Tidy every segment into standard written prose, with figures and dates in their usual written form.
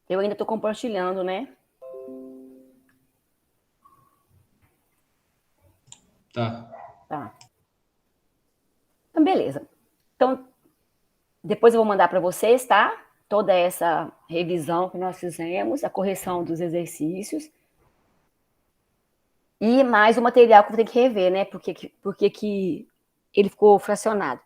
Eu ainda estou compartilhando, né? Tá. Tá. Então, beleza. Então, depois eu vou mandar para vocês, tá? Toda essa revisão que nós fizemos, a correção dos exercícios. E mais o material que eu vou ter que rever, né? Porque que ele ficou fracionado.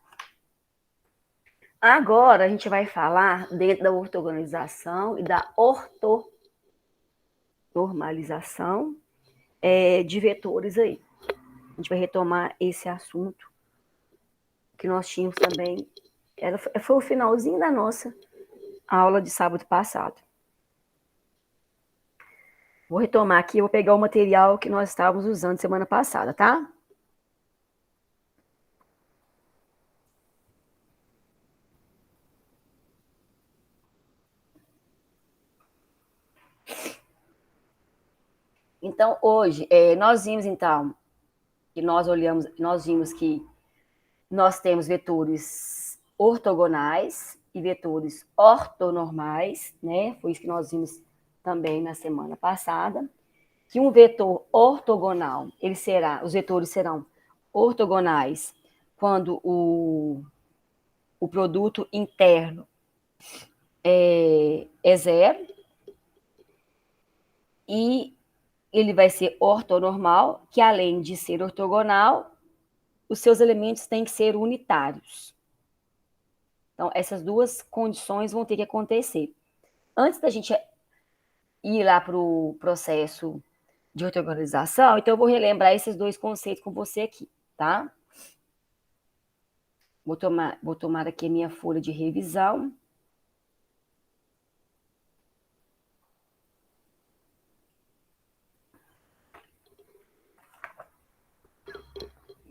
Agora a gente vai falar dentro da ortogonalização e da ortonormalização de vetores aí. A gente vai retomar esse assunto que nós tínhamos também. Foi o finalzinho da nossa aula de sábado passado. Vou retomar aqui, eu vou pegar o material que nós estávamos usando semana passada, tá? Então, hoje, nós vimos, então, que nós vimos que nós temos vetores ortogonais e vetores ortonormais, né? Foi isso que nós vimos também na semana passada. Que um vetor ortogonal, os vetores serão ortogonais quando o produto interno é zero, e ele vai ser ortonormal, que além de ser ortogonal, os seus elementos têm que ser unitários. Então, essas duas condições vão ter que acontecer. Antes da gente ir lá para o processo de ortogonalização, então eu vou relembrar esses dois conceitos com você aqui, tá? Vou tomar aqui a minha folha de revisão.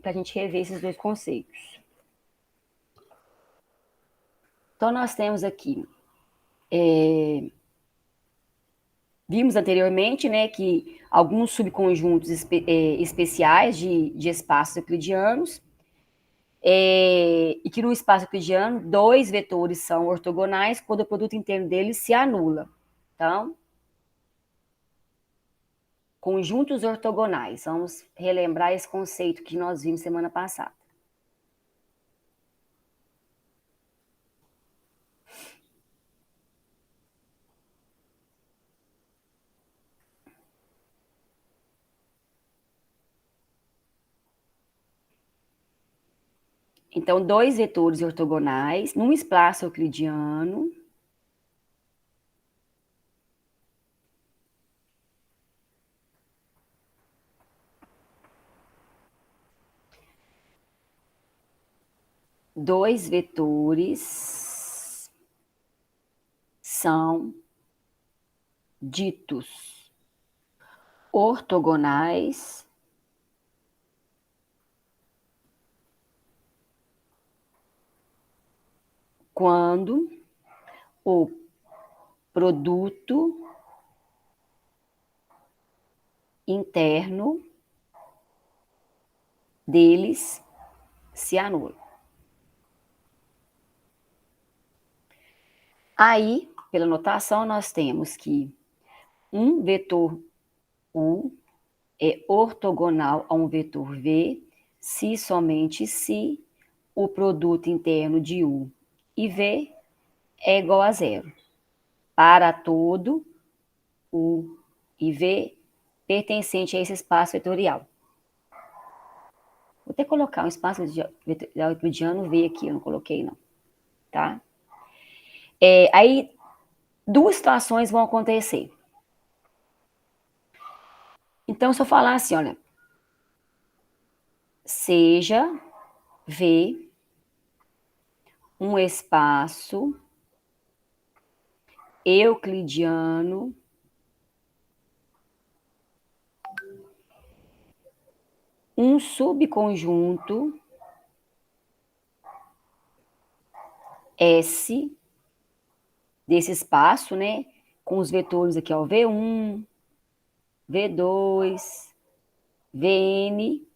Para a gente rever esses dois conceitos. Então, nós temos aqui, vimos anteriormente, né, que alguns subconjuntos especiais de espaços euclidianos, e que no espaço euclidiano, dois vetores são ortogonais quando o produto interno deles se anula. Então, conjuntos ortogonais. Vamos relembrar esse conceito que nós vimos semana passada. Então, dois vetores ortogonais num espaço euclidiano. Dois vetores são ditos ortogonais quando o produto interno deles se anula. Aí, pela notação, nós temos que um vetor U é ortogonal a um vetor V se somente se o produto interno de U e V é igual a zero. Para todo U e V pertencente a esse espaço vetorial. Vou até colocar um espaço euclidiano V aqui, eu não coloquei não, tá? Aí, duas situações vão acontecer. Então, se eu falar assim, olha, seja V um espaço euclidiano um subconjunto S desse espaço, né? Com os vetores aqui, ó, V1, V2, Vn,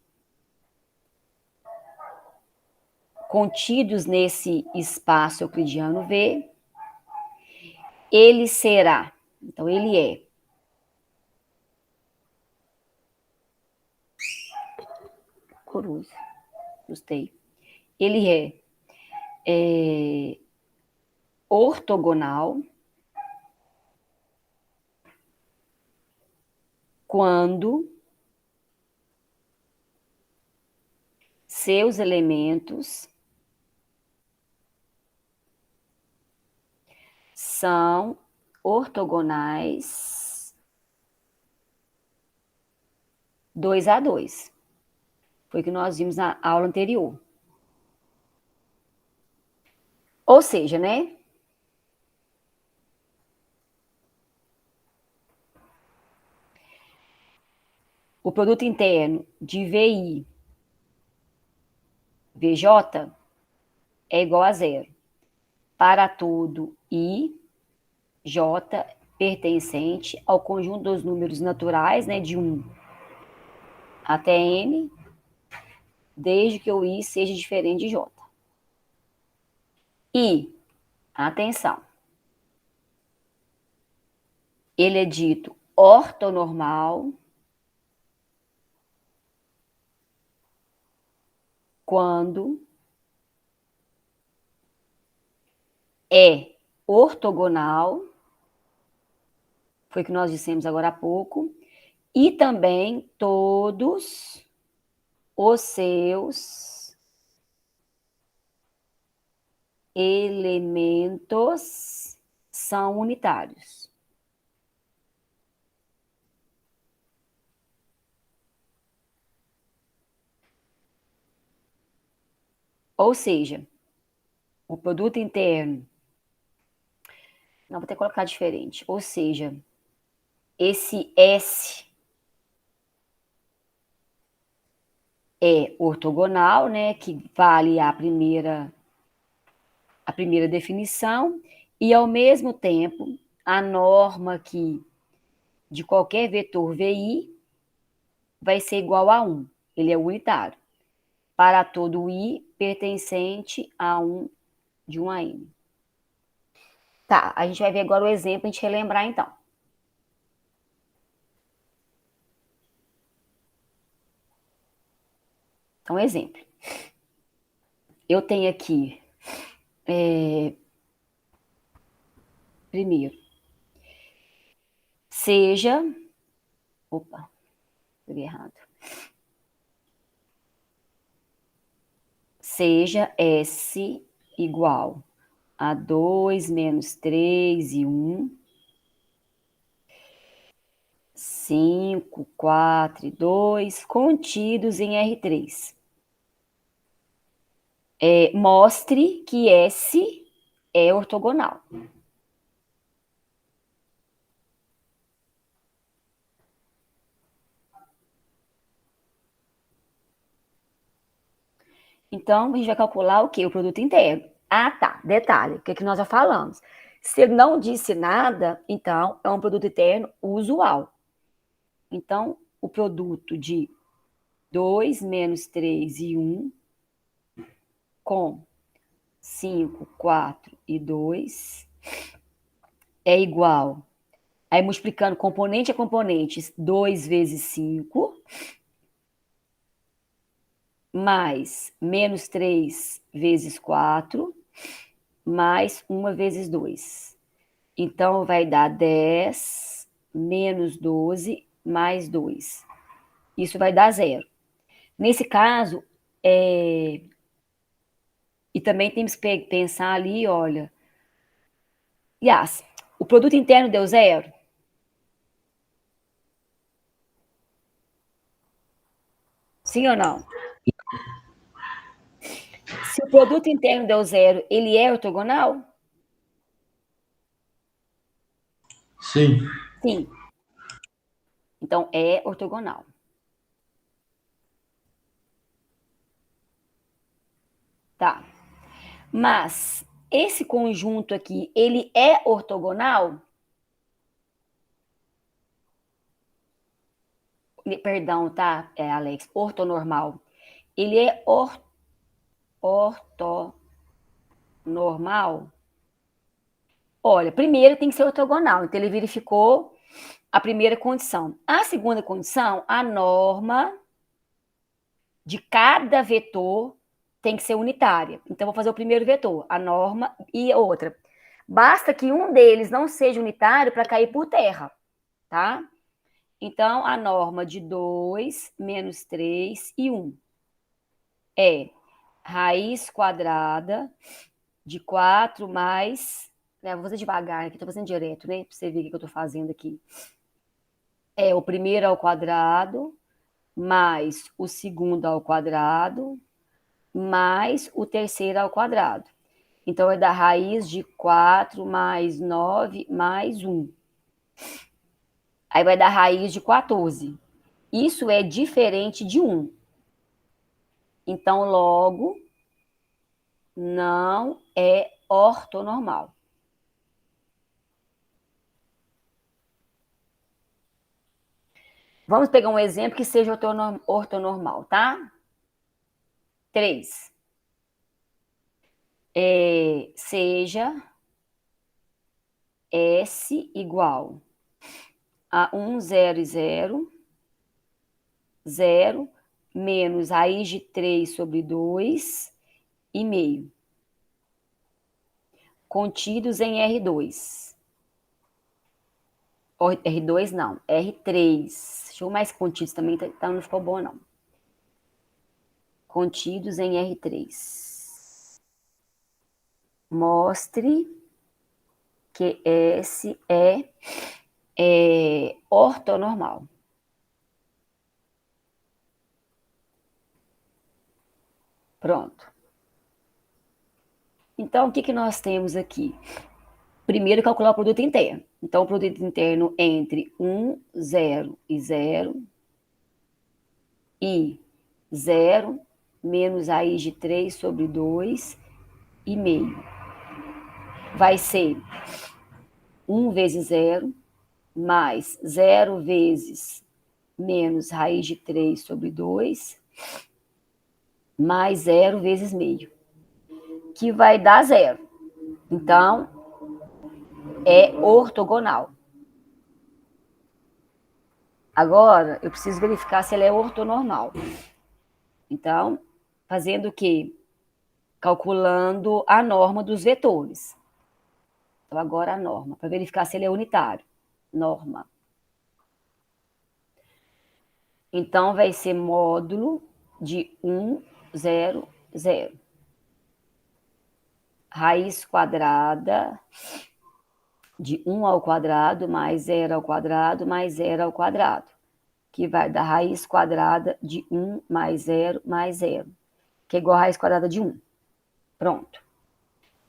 contidos nesse espaço euclidiano V, ele será Então, ele é coruja, gostei. Ele é ortogonal quando seus elementos são ortogonais 2 a 2. Foi o que nós vimos na aula anterior. Ou seja, né? O produto interno de VI, VJ é igual a zero. Para todo I, J pertencente ao conjunto dos números naturais, né, de 1 até N, desde que o I seja diferente de J. E, atenção, ele é dito ortonormal quando é ortogonal, foi o que nós dissemos agora há pouco, e também todos os seus elementos são unitários. Ou seja, o produto interno, não, vou ter que colocar diferente, ou seja, esse S é ortogonal, né, que vale a primeira definição, e ao mesmo tempo, a norma aqui de qualquer vetor VI vai ser igual a 1, ele é unitário, para todo I pertencente a 1 de 1 a N. Tá, a gente vai ver agora o exemplo, a gente relembrar então. Então, exemplo. Eu tenho aqui, primeiro, seja, opa, escrevi errado. Seja S igual a 2 menos 3 e 1, 5, 4 e 2, contidos em R3. Mostre que S é ortogonal. Então, a gente vai calcular o quê? O produto interno. Ah, tá. Detalhe, o que nós já falamos. Se ele não disse nada, então é um produto interno usual. Então, o produto de 2 menos 3 e 1 com 5, 4 e 2 é igual. Aí, multiplicando componente a componente, 2 vezes 5, mais menos 3 vezes 4, mais 1 vezes 2. Então, vai dar 10 menos 12 mais 2. Isso vai dar 0. Nesse caso, e também temos que pensar ali, olha, Yas, o produto interno deu 0? Sim ou não? Se o produto interno deu 0, ele é ortogonal? Sim. Sim. Então, é ortogonal. Tá. Mas, esse conjunto aqui, ele é ortogonal? Perdão, tá, Alex? Ortonormal. Ele é ortonormal Olha, primeiro tem que ser ortogonal. Então, ele verificou a primeira condição. A segunda condição, a norma de cada vetor tem que ser unitária. Então, vou fazer o primeiro vetor, a norma e a outra. Basta que um deles não seja unitário para cair por terra, tá? Então, a norma de 2 menos 3 e 1 é raiz quadrada de 4 mais... Né, vou fazer devagar aqui, estou fazendo direto, né? Para você ver o que eu estou fazendo aqui. É o primeiro ao quadrado mais o segundo ao quadrado mais o terceiro ao quadrado. Então, é da raiz de 4 mais 9 mais 1. Aí vai dar raiz de 14. Isso é diferente de 1. Então, logo, não é ortonormal. Vamos pegar um exemplo que seja ortonormal, tá? 3. Seja S igual a 1, 0 e 0, 0 menos raiz de 3 sobre 2 e meio, contidos em R2. R2 não, R3. Deixa eu mais contidos também, então não ficou bom não. Contidos em R3. Mostre que S é ortonormal. Pronto. Então, o que nós temos aqui? Primeiro, calcular o produto interno. Então, o produto interno entre 1, 0 e 0 e 0 menos raiz de 3 sobre 2 e meio. Vai ser 1 vezes 0 mais 0 vezes menos raiz de 3 sobre 2 mais 0 vezes meio, que vai dar 0. Então, é ortogonal. Agora, eu preciso verificar se ela é ortonormal. Então, fazendo o quê? Calculando a norma dos vetores. Então, agora a norma, para verificar se ele é unitário. Norma. Então, vai ser módulo de 1, 0, 0. Raiz quadrada de 1 ao quadrado mais 0 ao quadrado mais 0 ao quadrado, que vai dar raiz quadrada de 1 mais 0 mais 0, que é igual a raiz quadrada de 1. Pronto.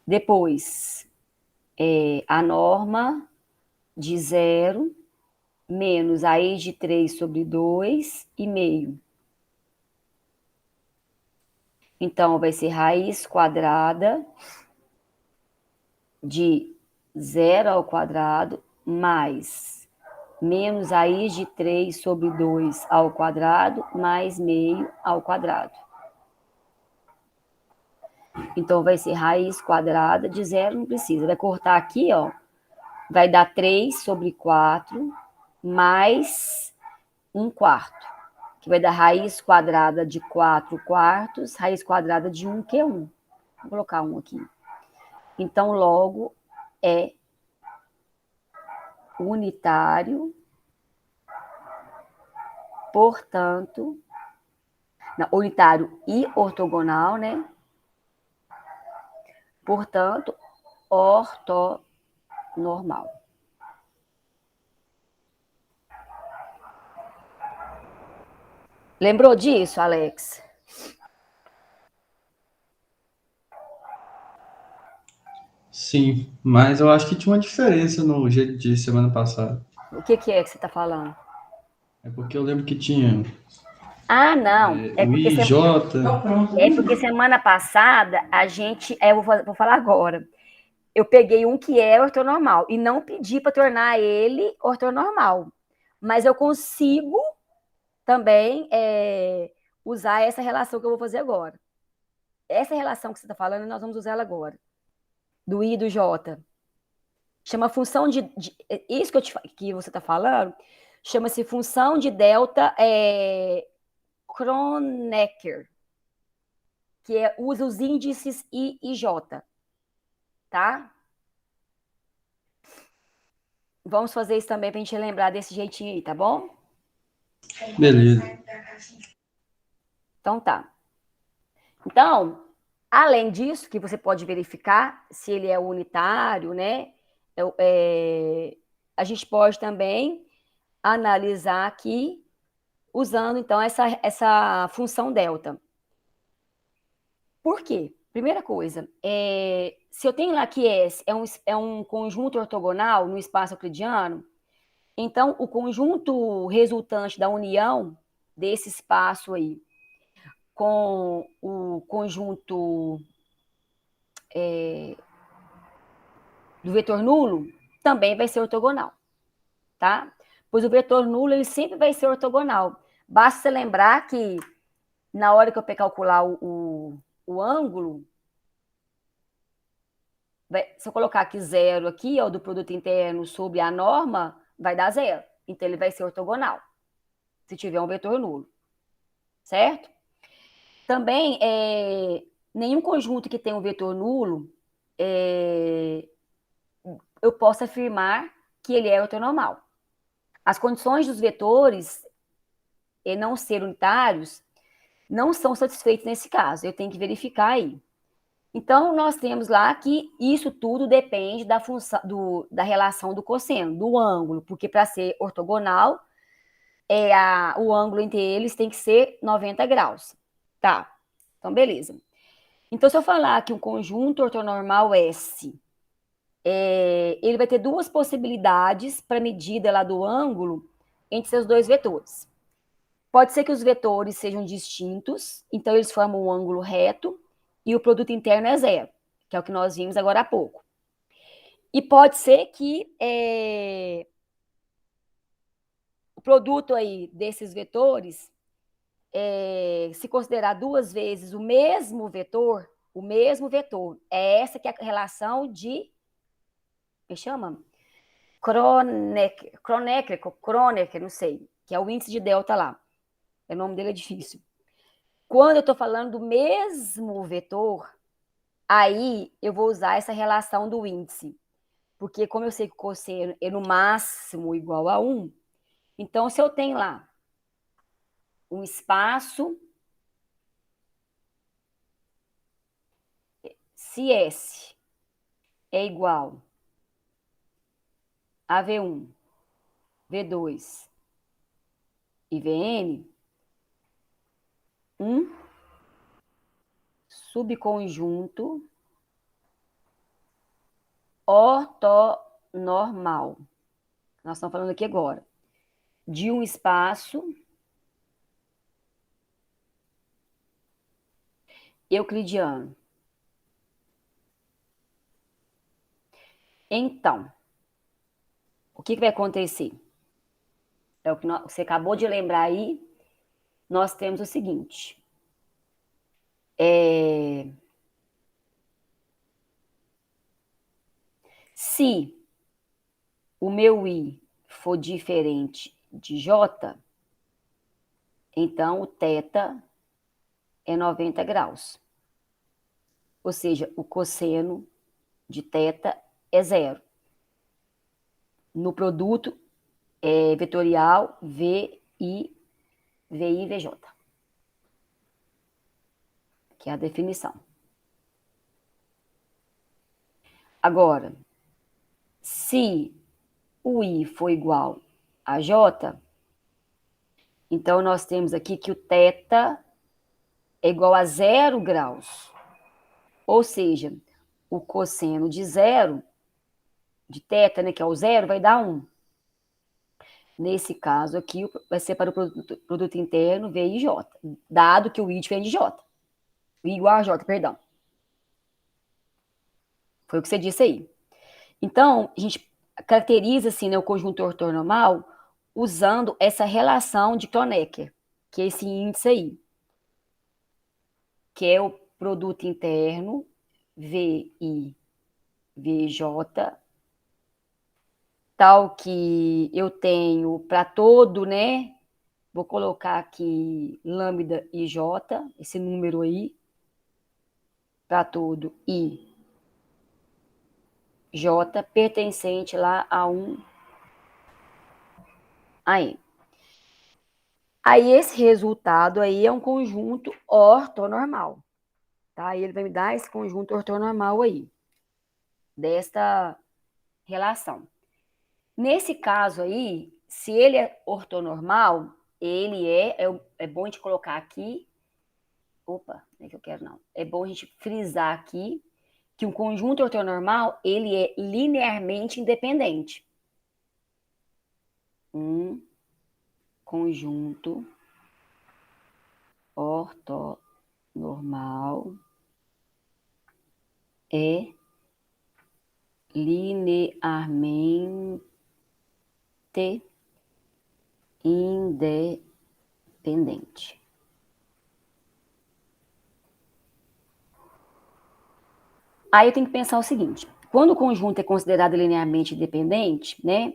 Depois, a norma de 0 menos raiz de 3 sobre 2 e meio. Então, vai ser raiz quadrada de 0 ao quadrado mais menos raiz de 3 sobre 2 ao quadrado mais meio ao quadrado. Então, vai ser raiz quadrada de 0, não precisa. Vai cortar aqui, ó. Vai dar 3 sobre 4 mais 1 quarto, que vai dar raiz quadrada de 4 quartos, raiz quadrada de 1, que é 1. Vou colocar 1 aqui. Então, logo, é unitário, portanto, não, unitário e ortogonal, né? Portanto, ortonormal. Lembrou disso, Alex? Sim, mas eu acho que tinha uma diferença no jeito de semana passada. O que é que você está falando? É porque eu lembro que tinha Ah, não. o IJ. É porque semana passada a gente. Vou falar agora. Eu peguei um que é ortonormal e não pedi para tornar ele ortonormal. Mas eu consigo também usar essa relação que eu vou fazer agora. Essa relação que você está falando, nós vamos usar ela agora. Do I e do J. Chama função isso que você está falando, chama-se função de delta Kronecker, que usa os índices I e J, tá? Vamos fazer isso também para a gente lembrar desse jeitinho aí, tá bom? Beleza. Então tá. Então, além disso, que você pode verificar se ele é unitário, né? A gente pode também analisar aqui usando então essa função delta. Por quê? Primeira coisa, se eu tenho lá que S é um conjunto ortogonal no espaço euclidiano, então o conjunto resultante da união desse espaço aí com o conjunto do vetor nulo também vai ser ortogonal, tá? Pois o vetor nulo ele sempre vai ser ortogonal. Basta você lembrar que na hora que eu calcular o ângulo, se eu colocar aqui zero aqui, ó, do produto interno sobre a norma, vai dar zero. Então ele vai ser ortogonal, se tiver um vetor nulo, certo? Também, nenhum conjunto que tenha um vetor nulo, eu posso afirmar que ele é ortonormal. As condições dos vetores não ser unitários não são satisfeitas nesse caso. Eu tenho que verificar aí. Então, nós temos lá que isso tudo depende da função da relação do cosseno, do ângulo, porque para ser ortogonal, o ângulo entre eles tem que ser 90 graus. Tá, então beleza. Então, se eu falar que um conjunto ortonormal S, ele vai ter duas possibilidades para medida lá do ângulo entre seus dois vetores. Pode ser que os vetores sejam distintos, então eles formam um ângulo reto e o produto interno é zero, que é o que nós vimos agora há pouco. E pode ser que o produto aí desses vetores, se considerar duas vezes o mesmo vetor, é essa que é a relação de, me chama? Kronecker, não sei, que é o índice de delta lá. O nome dele é difícil. Quando eu estou falando do mesmo vetor, aí eu vou usar essa relação do índice. Porque como eu sei que o cosseno é no máximo igual a 1, então se eu tenho lá um espaço, se S é igual a V1, V2 e Vn, um subconjunto ortonormal. Nós estamos falando aqui agora de um espaço euclidiano. Então, o que vai acontecer? É o que você acabou de lembrar aí. Nós temos o seguinte. Se o meu I for diferente de J, então o θ é 90 graus. Ou seja, o cosseno de θ é zero. No produto vetorial VI, VJ, que é a definição. Agora, se o I for igual a J, então nós temos aqui que o θ é igual a 0 graus. Ou seja, o cosseno de zero, de θ, né, que é o zero, vai dar 1. Nesse caso aqui, vai ser para o produto interno VIJ, dado que o I diferente de J. O I igual a J, perdão. Foi o que você disse aí. Então, a gente caracteriza assim, né, o conjunto ortonormal usando essa relação de Kronecker, que é esse índice aí, que é o produto interno VI, VJ, tal que eu tenho para todo, né? Vou colocar aqui lambda IJ, esse número aí, para todo I J pertencente lá a um AM. Aí esse resultado aí é um conjunto ortonormal, tá? Ele vai me dar esse conjunto ortonormal aí, desta relação. Nesse caso aí, se ele é ortonormal, ele é bom a gente colocar aqui, opa, não é que eu quero não, é bom a gente frisar aqui que um conjunto ortonormal, ele é linearmente independente. Um conjunto ortonormal é linearmente independente. Aí eu tenho que pensar o seguinte: quando o conjunto é considerado linearmente independente, né?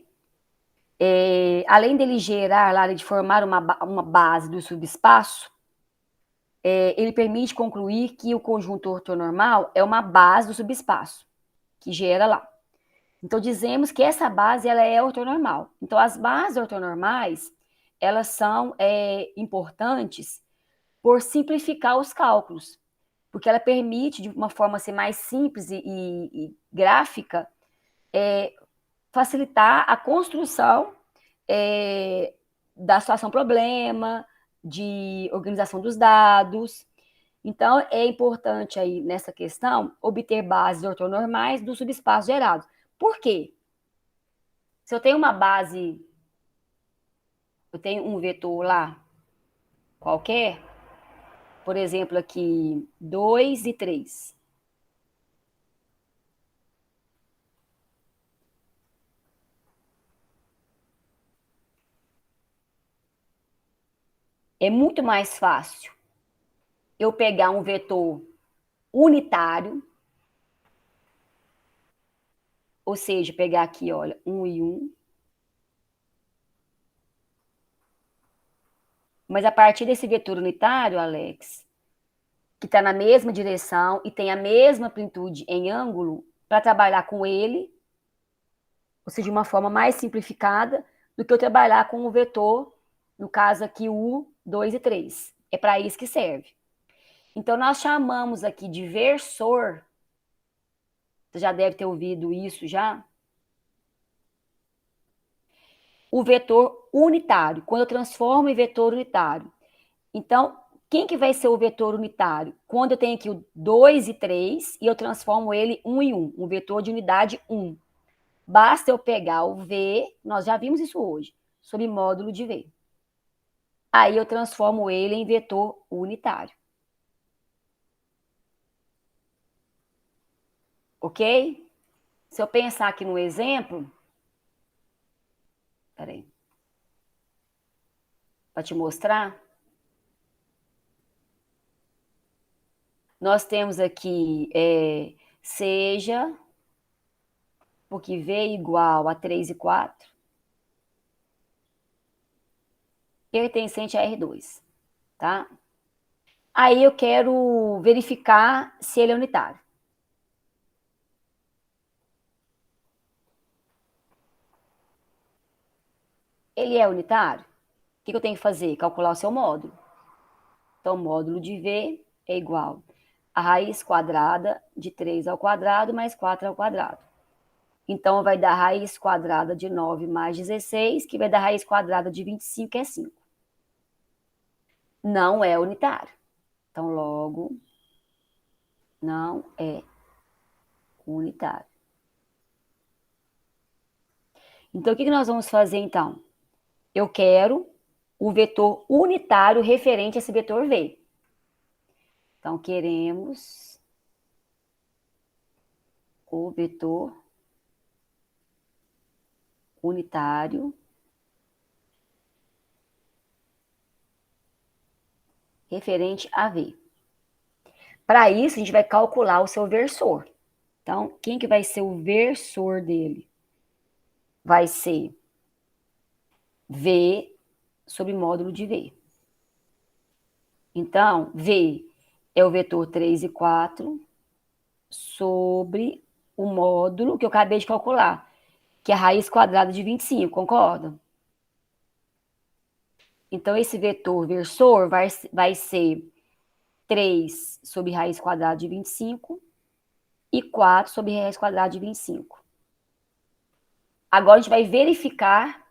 Além dele gerar, lá, de formar uma base do subespaço, ele permite concluir que o conjunto ortonormal é uma base do subespaço, que gera lá. Então, dizemos que essa base ela é ortonormal. Então, as bases ortonormais, elas são importantes por simplificar os cálculos, porque ela permite, de uma forma assim, mais simples e gráfica, facilitar a construção da situação problema, de organização dos dados. Então, é importante aí, nessa questão, obter bases ortonormais do subespaço gerado. Por quê? Se eu tenho uma base, eu tenho um vetor lá, qualquer, por exemplo, aqui, 2 e 3. É muito mais fácil eu pegar um vetor unitário, ou seja, pegar aqui, olha, 1 e 1. Mas a partir desse vetor unitário, Alex, que está na mesma direção e tem a mesma amplitude em ângulo, para trabalhar com ele, ou seja, de uma forma mais simplificada, do que eu trabalhar com o vetor, no caso aqui, o 2 e 3. É para isso que serve. Então, nós chamamos aqui de versor. Você já deve ter ouvido isso já. O vetor unitário, quando eu transformo em vetor unitário. Então, quem que vai ser o vetor unitário? Quando eu tenho aqui o 2 e 3 e eu transformo ele 1 em 1, um vetor de unidade 1. Basta eu pegar o V, nós já vimos isso hoje, sob módulo de V. Aí eu transformo ele em vetor unitário. Ok? Se eu pensar aqui no exemplo, peraí, para te mostrar, nós temos aqui, seja, porque V é igual a 3 e 4, pertencente a R2, tá? Aí eu quero verificar se ele é unitário. Ele é unitário? O que eu tenho que fazer? Calcular o seu módulo. Então, o módulo de V é igual a raiz quadrada de 3 ao quadrado mais 4 ao quadrado. Então, vai dar raiz quadrada de 9 mais 16, que vai dar raiz quadrada de 25, que é 5. Não é unitário. Então, logo, não é unitário. Então, o que nós vamos fazer, então? Eu quero o vetor unitário referente a esse vetor V. Então, queremos o vetor unitário referente a V. Para isso, a gente vai calcular o seu versor. Então, quem que vai ser o versor dele? vai ser V sobre módulo de V. Então, V é o vetor 3 e 4 sobre o módulo que eu acabei de calcular, que é a raiz quadrada de 25, concorda? Então, esse vetor versor vai ser 3 sobre raiz quadrada de 25 e 4 sobre raiz quadrada de 25. Agora, a gente vai verificar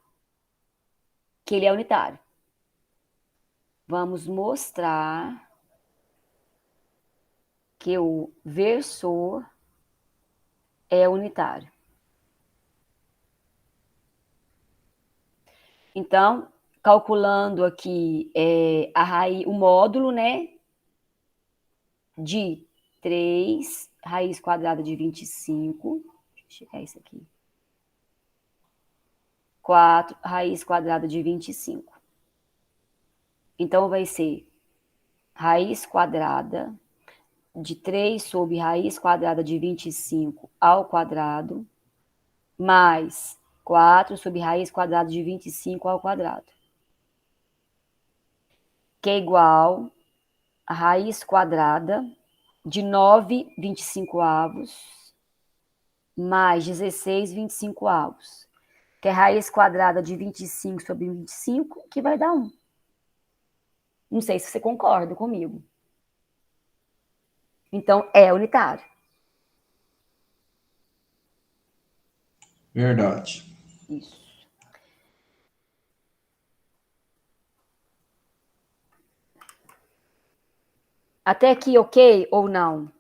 que ele é unitário. Vamos mostrar que o versor é unitário. Então, calculando aqui a raiz, o módulo, né, de 3 raiz quadrada de 25, deixa eu checar isso aqui, 4 raiz quadrada de 25. Então, vai ser raiz quadrada de 3 sobre raiz quadrada de 25 ao quadrado, mais 4 sobre raiz quadrada de 25 ao quadrado, que é igual a raiz quadrada de 9 25avos mais 16 25avos, que é raiz quadrada de 25 sobre 25, que vai dar 1. Não sei se você concorda comigo. Então, é unitário. Verdade. Isso. Até aqui, ok ou não?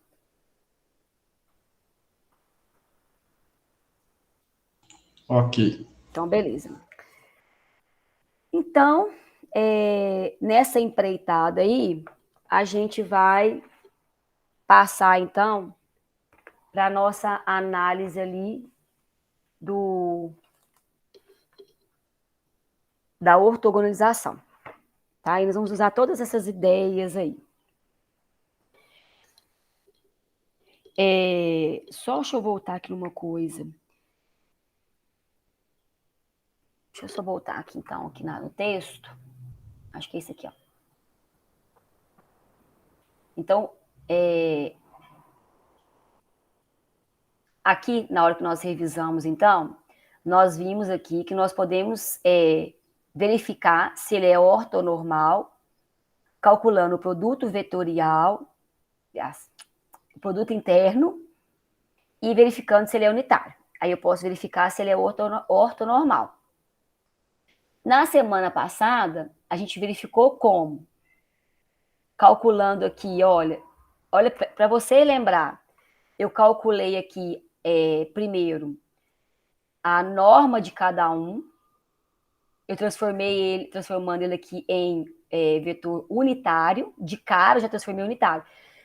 Ok. Então, beleza. Então, nessa empreitada aí, a gente vai passar, então, para a nossa análise ali da ortogonalização. Tá? E nós vamos usar todas essas ideias aí. Só deixa eu voltar aqui numa coisa. Deixa eu só voltar aqui, então, aqui no texto. Acho que é esse aqui, ó. Então, aqui, na hora que nós revisamos, então, nós vimos aqui que nós podemos verificar se ele é ortonormal, calculando o produto vetorial, o produto interno, e verificando se ele é unitário. Aí eu posso verificar se ele é ortonormal. Na semana passada, a gente verificou como? Calculando aqui, olha para você lembrar, eu calculei aqui primeiro a norma de cada um, eu transformando ele aqui em vetor unitário, de cara eu já transformei unitário.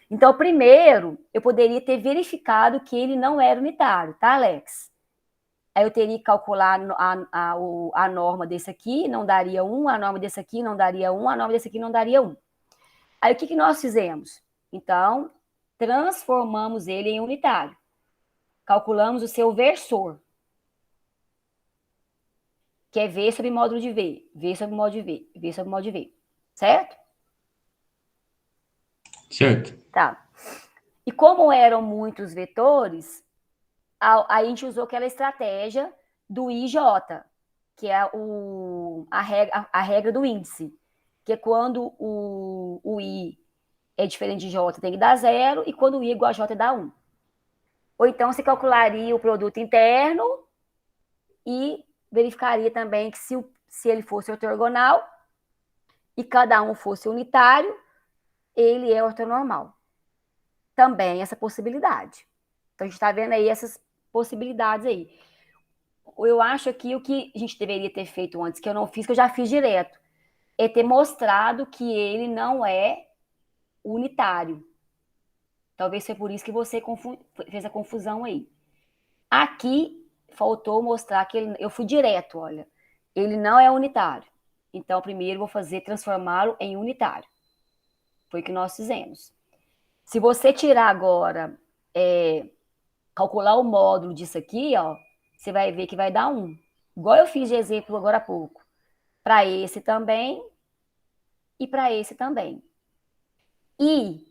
Então, primeiro, eu poderia ter verificado que ele não era unitário, tá, Alex? Aí eu teria que calcular a norma desse aqui, não daria 1, a norma desse aqui não daria 1, a norma desse aqui não daria 1. Aí o que nós fizemos? Então, transformamos ele em unitário. Calculamos o seu versor, que é V sobre módulo de V, V sobre módulo de V, V sobre módulo de V. Certo? Certo. Tá. E como eram muitos vetores, a gente usou aquela estratégia do IJ, que é a regra do índice, que é quando o I é diferente de J tem que dar 0, e quando o I é igual a J dá 1. Ou então você calcularia o produto interno e verificaria também que se ele fosse ortogonal e cada um fosse unitário, ele é ortonormal. Também essa possibilidade. Então, a gente está vendo aí essas possibilidades aí. Eu acho que o que a gente deveria ter feito antes, que eu não fiz, que eu já fiz direto, é ter mostrado que ele não é unitário. Talvez foi por isso que você fez a confusão aí. Aqui, faltou mostrar que eu fui direto, olha. Ele não é unitário. Então, primeiro vou transformá-lo em unitário. Foi o que nós fizemos. Se você tirar agora, calcular o módulo disso aqui, ó, você vai ver que vai dar 1. igual eu fiz de exemplo agora há pouco, para esse também e para esse também. E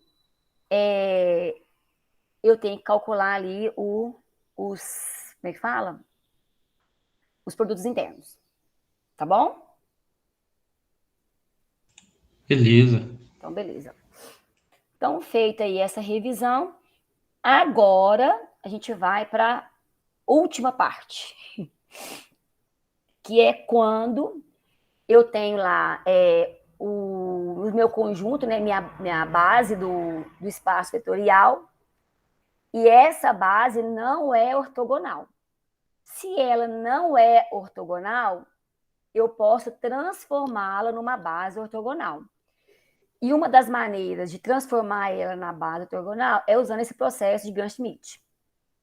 eu tenho que calcular ali os, como é que fala? Os produtos internos, tá bom? Beleza. Então, beleza. Então, feita aí essa revisão, agora a gente vai para a última parte, que é quando eu tenho lá o meu conjunto, né, minha base do espaço vetorial, e essa base não é ortogonal. Se ela não é ortogonal, eu posso transformá-la numa base ortogonal. E uma das maneiras de transformar ela na base ortogonal é usando esse processo de Gram-Schmidt.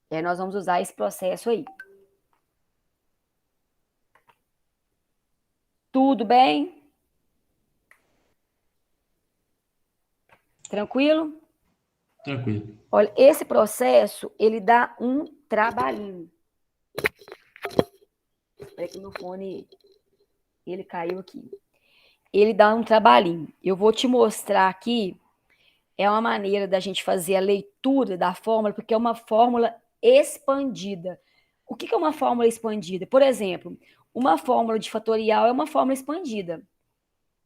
E aí nós vamos usar esse processo aí. Tudo bem? Tranquilo? Tranquilo. Olha, esse processo, ele dá um trabalhinho. Espera que o meu fone, ele caiu aqui. Ele dá um trabalhinho. Eu vou te mostrar aqui, é uma maneira da gente fazer a leitura da fórmula, porque é uma fórmula expandida. O que é uma fórmula expandida? Por exemplo, uma fórmula de fatorial é uma fórmula expandida,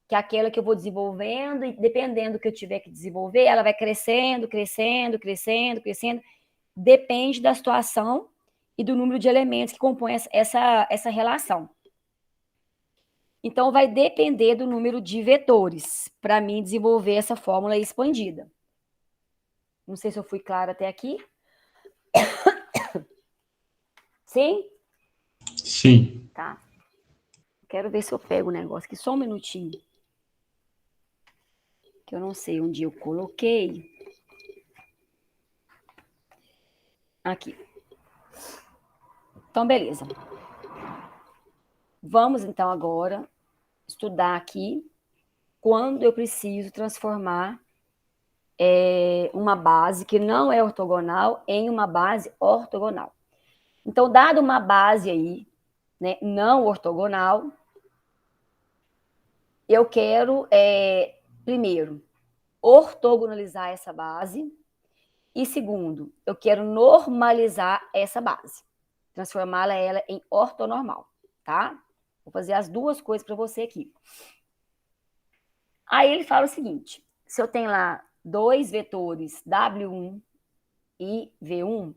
que é aquela que eu vou desenvolvendo e dependendo do que eu tiver que desenvolver, ela vai crescendo, crescendo, crescendo, crescendo. Depende da situação e do número de elementos que compõem essa relação. Então, vai depender do número de vetores para mim desenvolver essa fórmula expandida. Não sei se eu fui clara até aqui. Sim? Sim. Tá. Quero ver se eu pego o negócio aqui, só um minutinho. Que eu não sei onde eu coloquei. Aqui. Então, beleza. Vamos, então, agora estudar aqui quando eu preciso transformar uma base que não é ortogonal em uma base ortogonal. Então, dado uma base aí, né, não ortogonal, eu quero, primeiro, ortogonalizar essa base e, segundo, eu quero normalizar essa base, transformá-la ela em ortonormal, tá? Vou fazer as duas coisas para você aqui. Aí ele fala o seguinte, se eu tenho lá dois vetores W1 e V1,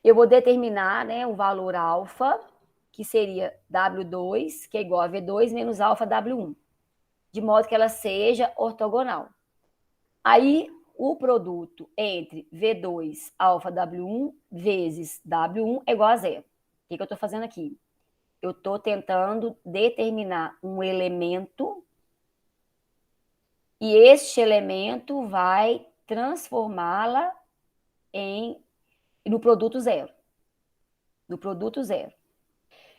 eu vou determinar, né, o valor alfa, que seria W2, que é igual a V2 menos alfa W1, de modo que ela seja ortogonal. Aí, o produto entre V2 alfa W1 vezes W1 é igual a zero. O que eu estou fazendo aqui? Eu estou tentando determinar um elemento e este elemento vai transformá-la no produto zero. No produto zero.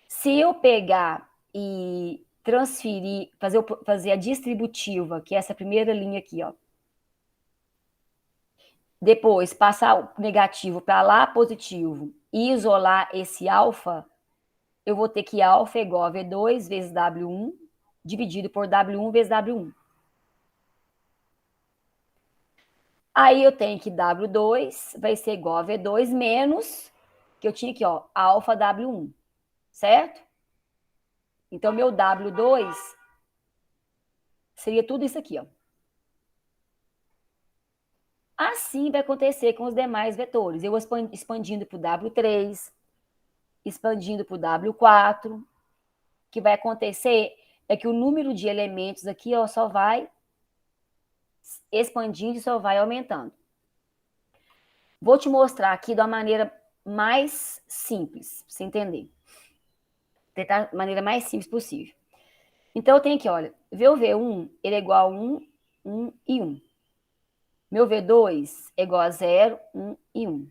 Se eu pegar e transferir, fazer a distributiva, que é essa primeira linha aqui, ó. Depois, passar o negativo para lá positivo e isolar esse alfa, eu vou ter que alfa é igual a V2 vezes W1, dividido por W1 vezes W1. Aí eu tenho que W2 vai ser igual a V2 menos, que eu tinha aqui, ó, alfa W1, certo? Então, meu W2 seria tudo isso aqui, ó. Assim vai acontecer com os demais vetores. Eu vou expandindo para o W3, expandindo para o W4. O que vai acontecer é que o número de elementos aqui, ó, só vai expandindo e só vai aumentando. Vou te mostrar aqui de uma maneira mais simples, para você entender. Tentar da maneira mais simples possível. Então, eu tenho aqui, olha, meu V1, ele é igual a 1, 1 e 1. Meu V2 é igual a 0, 1 e 1.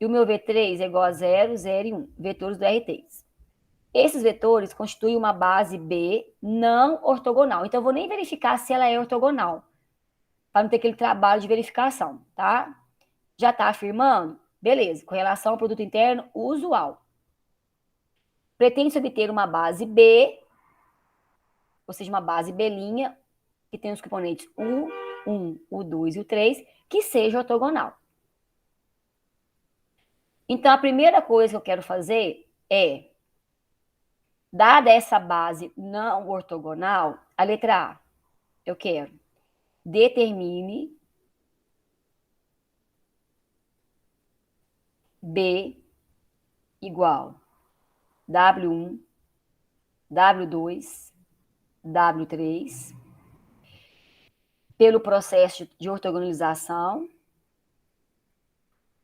E o meu V3 é igual a 0, 0 e 1, vetores do R3. Esses vetores constituem uma base B não ortogonal. Então, eu vou nem verificar se ela é ortogonal, para não ter aquele trabalho de verificação, tá? Já está afirmando? Beleza. Com relação ao produto interno usual. Pretende-se obter uma base B, ou seja, uma base B', que tem os componentes U1, U2 e U3, que seja ortogonal. Então, a primeira coisa que eu quero fazer é, dada essa base não ortogonal, a letra A, eu quero determine B igual W1, W2, W3, pelo processo de ortogonalização,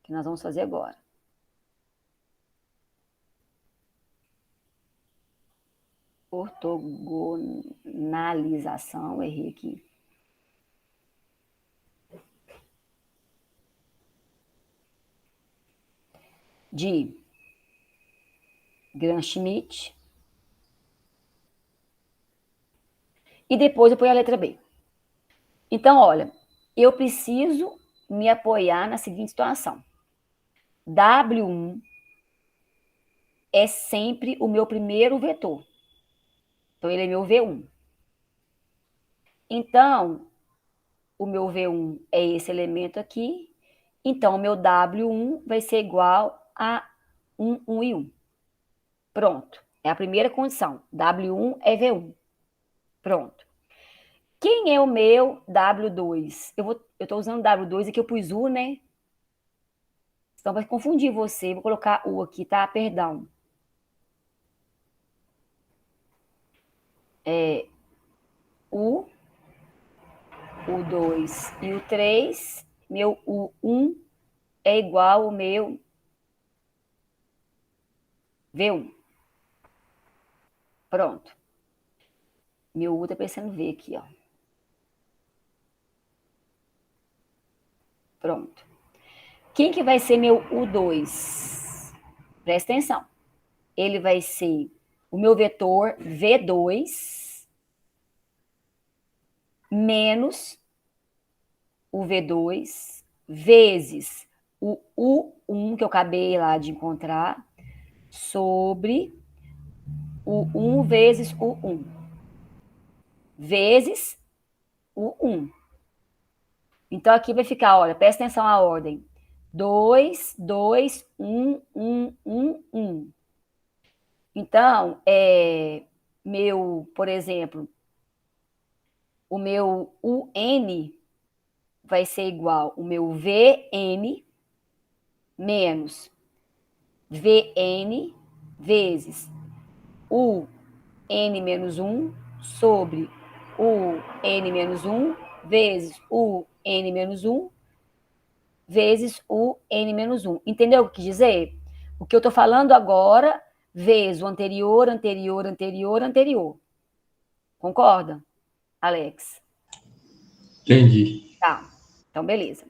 que nós vamos fazer agora. Ortogonalização, errei aqui. De Gram-Schmidt. E depois eu ponho a letra B. Então, olha, eu preciso me apoiar na seguinte situação. W1 é sempre o meu primeiro vetor. Então, ele é meu V1. Então, o meu V1 é esse elemento aqui. Então, o meu W1 vai ser igual a 1, 1 e 1. Pronto. É a primeira condição. W1 é V1. Pronto. Quem é o meu W2? Eu estou usando W2 aqui, eu pus U, né? Então vai confundir você. Vou colocar U aqui, tá? Perdão. É U, U2 e o 3. Meu U1 é igual ao meu V1. Pronto. Meu U tá parecendo V aqui, ó. Pronto. Quem que vai ser meu U2? Presta atenção. Ele vai ser o meu vetor V2 menos o V2 vezes o U1 que eu acabei lá de encontrar sobre o 1 vezes o 1 vezes o 1. Então aqui vai ficar, olha, presta atenção à ordem. 2, 2, 1, 1, 1, 1. Então, por exemplo, o meu UN vai ser igual o meu VN menos VN vezes o N menos 1 sobre o N menos 1 vezes o N menos 1 vezes o N menos 1. Entendeu o que quis dizer? O que eu estou falando agora vezes o anterior, anterior, anterior, anterior. Concorda, Alex? Entendi. Tá. Então, beleza.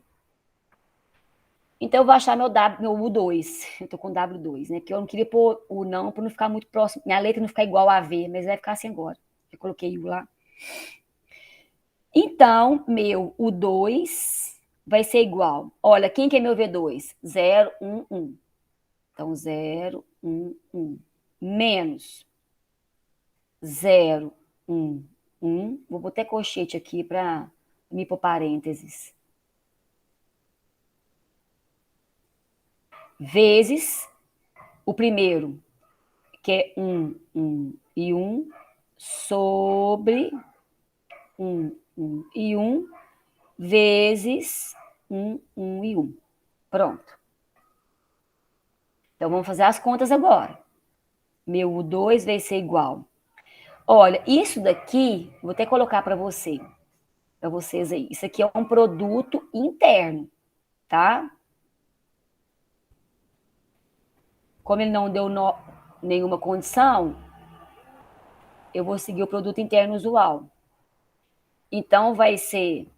Então, eu vou achar meu U2. Eu tô com W2, né? Porque eu não queria pôr o não para não ficar muito próximo. Minha letra não ficar igual a V, mas vai ficar assim agora. Eu coloquei o lá. Então, meu U2 vai ser igual. Olha, quem que é meu V2? 0, 1, 1. Então, 0, 1, 1. Menos 0, 1, 1. Vou botar colchete aqui para me pôr parênteses. Vezes o primeiro, que é 1, 1 e 1, sobre 1, 1 e 1, vezes 1, 1 e 1. Pronto. Então, vamos fazer as contas agora. Meu U2 vai ser igual. Olha, isso daqui, vou até colocar para vocês aí. Isso aqui é um produto interno, tá? Como ele não deu nenhuma condição, eu vou seguir o produto interno usual. Então, vai ser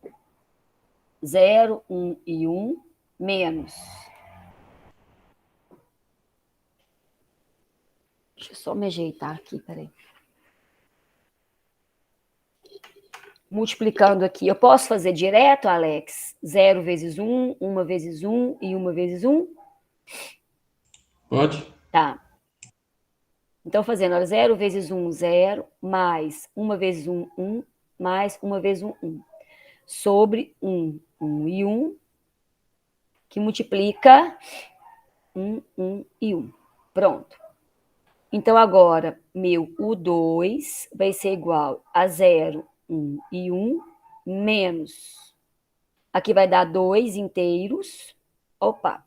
0, 1 e 1 menos. Deixa eu só me ajeitar aqui, peraí. Multiplicando aqui. Eu posso fazer direto, Alex? 0 vezes 1, 1 vezes 1 e 1 vezes 1? Pode? Tá. Então, fazendo, olha, 0 vezes 1, 0, mais 1 vezes 1, 1, mais 1 vezes 1, 1. Sobre 1, 1 e 1, que multiplica 1, 1 e 1. Pronto. Então, agora, meu U2 vai ser igual a 0, 1 e 1, menos. Aqui vai dar 2 inteiros. Opa,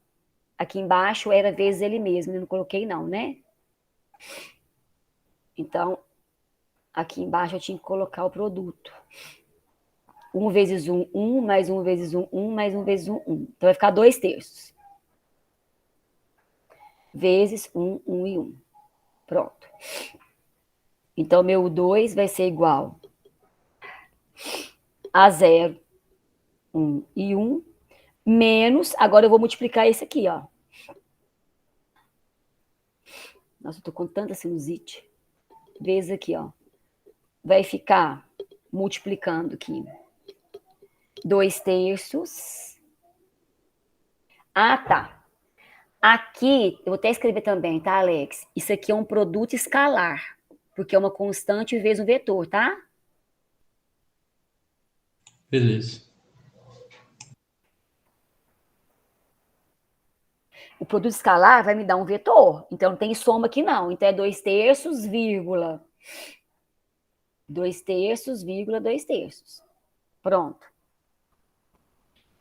aqui embaixo era vezes ele mesmo, eu não coloquei não, né? Então, aqui embaixo eu tinha que colocar o produto. 1 vezes 1, 1, mais 1 vezes 1, 1, mais 1 vezes 1, 1. Então, vai ficar 2 terços. Vezes 1, 1 e 1. Pronto. Então, meu 2 vai ser igual a 0, 1 e 1, menos, agora eu vou multiplicar esse aqui, ó. Nossa, eu tô com tanta sinusite. Vezes aqui, ó. Vai ficar multiplicando aqui. 2 terços. Ah, tá. Aqui, eu vou até escrever também, tá, Alex? Isso aqui é um produto escalar, porque é uma constante vezes um vetor, tá? Beleza. O produto escalar vai me dar um vetor, então não tem soma aqui não. Então é 2 terços, vírgula. 2 terços, vírgula, 2 terços. Pronto.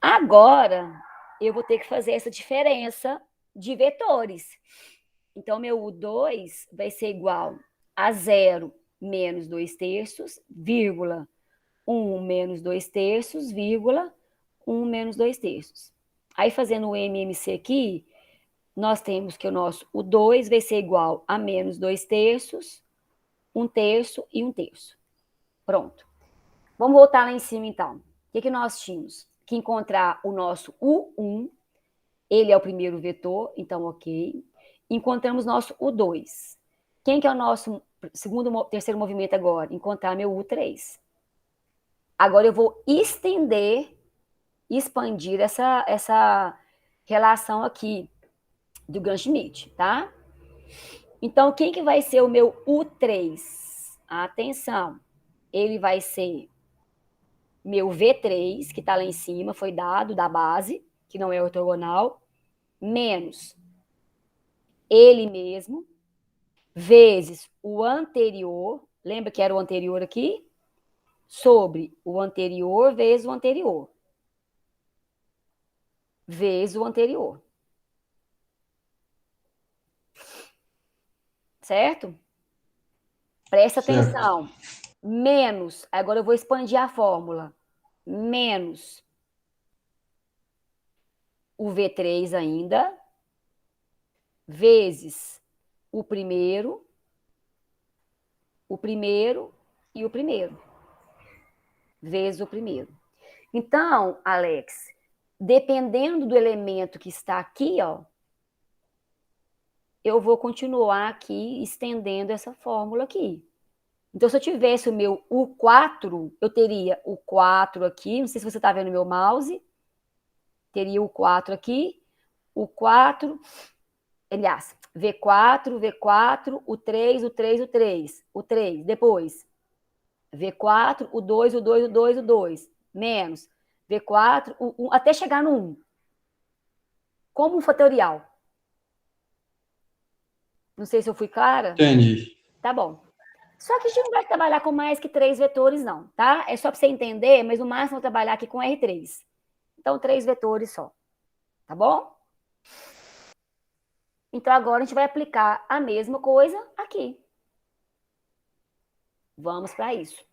Agora, eu vou ter que fazer essa diferença de vetores. Então, meu U2 vai ser igual a 0 menos 2 terços, vírgula, 1 menos 2 terços, vírgula, 1 menos 2 terços. Aí, fazendo o MMC aqui, nós temos que o nosso U2 vai ser igual a menos 2 terços, 1 terço e 1 terço. Pronto. Vamos voltar lá em cima, então. O que nós tínhamos? Que encontrar o nosso U1, ele é o primeiro vetor, então ok. Encontramos nosso U2. Quem que é o nosso terceiro movimento agora? Encontrar meu U3. Agora eu vou expandir essa relação aqui do Gunn-Schmidt, tá? Então, quem que vai ser o meu U3? Atenção, ele vai ser meu V3, que está lá em cima, foi dado da base, que não é ortogonal, menos ele mesmo, vezes o anterior, lembra que era o anterior aqui? Sobre o anterior vezes o anterior. Vezes o anterior. Certo? Presta Certo. atenção. Menos, agora eu vou expandir a fórmula. Menos o V3 ainda, vezes o primeiro e o primeiro. Vezes o primeiro. Então, Alex, dependendo do elemento que está aqui, ó, eu vou continuar aqui estendendo essa fórmula aqui. Então, se eu tivesse o meu U4, eu teria o 4 aqui, não sei se você está vendo o meu mouse, teria o 4 aqui, o 4, aliás, V4, V4, o 3, o 3, o 3, o 3, depois V4, o 2, o 2, o 2, o 2, menos V4, o 1, até chegar no 1. Como um fatorial. Não sei se eu fui clara. Entendi. Tá bom. Só que a gente não vai trabalhar com mais que 3 vetores, não, tá? É só para você entender, mas no máximo eu vou trabalhar aqui com R3. Então, 3 vetores só. Tá bom? Então, agora a gente vai aplicar a mesma coisa aqui. Vamos para isso.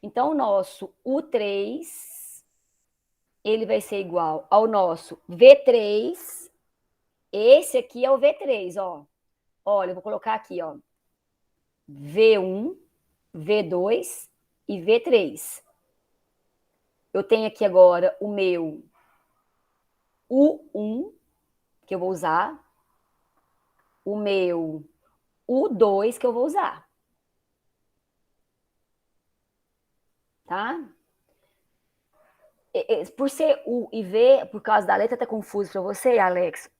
Então, o nosso U3, ele vai ser igual ao nosso V3. Esse aqui é o V3, ó. Olha, eu vou colocar aqui, ó. V1, V2 e V3. Eu tenho aqui agora o meu U1, que eu vou usar, o meu U2, que eu vou usar. Tá? Por ser U e V, por causa da letra, tá confuso para você, Alex?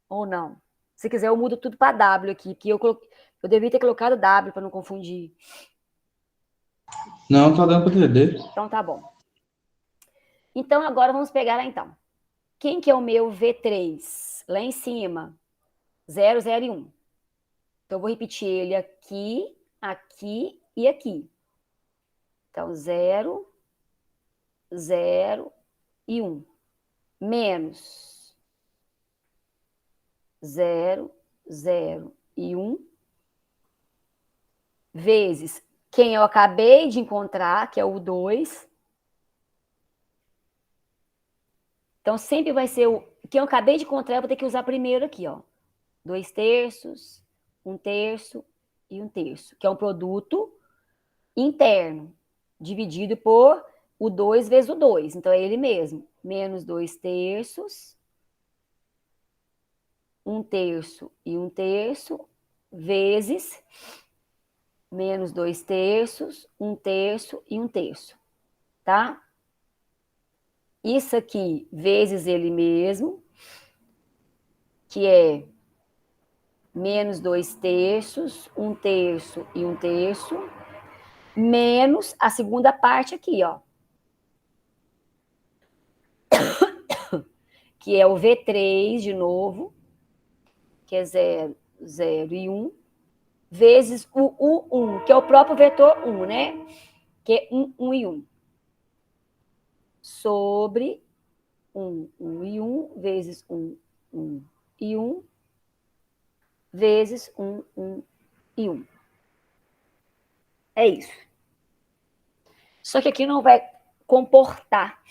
Ou não? Se quiser, eu mudo tudo para W aqui, porque eu devia ter colocado W para não confundir. Não, tá dando para entender. Então, tá bom. Então, agora vamos pegar lá, então. Quem que é o meu V3? Lá em cima, 0, 0 e 1. Então, eu vou repetir ele aqui, aqui e aqui. Então, 0, 0 e 1. Menos 0, 0 e 1. Vezes quem eu acabei de encontrar, que é o 2. Então, sempre vai ser o que eu acabei de encontrar, eu vou ter que usar primeiro aqui, ó. 2 terços, 1 terço e 1 terço, que é um produto interno, dividido por o 2 vezes o 2. Então, é ele mesmo. Menos 2 terços, 1 terço e 1 terço, vezes menos 2 terços, 1 terço e 1 terço, tá? Isso aqui, vezes ele mesmo, que é menos 2 terços, 1 terço e 1 terço, menos a segunda parte aqui, ó. Que é o V3 de novo, que é 0, 0 e 1, vezes o U1, que é o próprio vetor 1, né? Que é 1, 1 e 1. Sobre 1, 1 e 1, vezes 1, 1 e 1, vezes 1, 1 e 1. É isso. Só que aqui não vai comportar,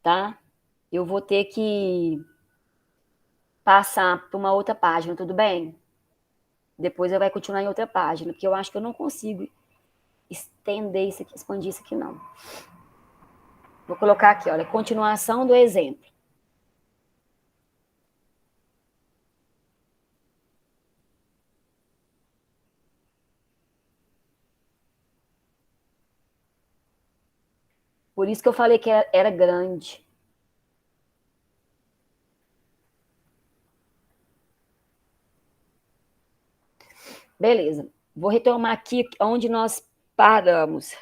tá? Eu vou ter que passar para uma outra página, tudo bem? Depois eu vai continuar em outra página, porque eu acho que eu não consigo estender isso aqui, expandir isso aqui, não. Vou colocar aqui, olha, continuação do exemplo. Por isso que eu falei que era grande. Beleza. Vou retomar aqui onde nós paramos.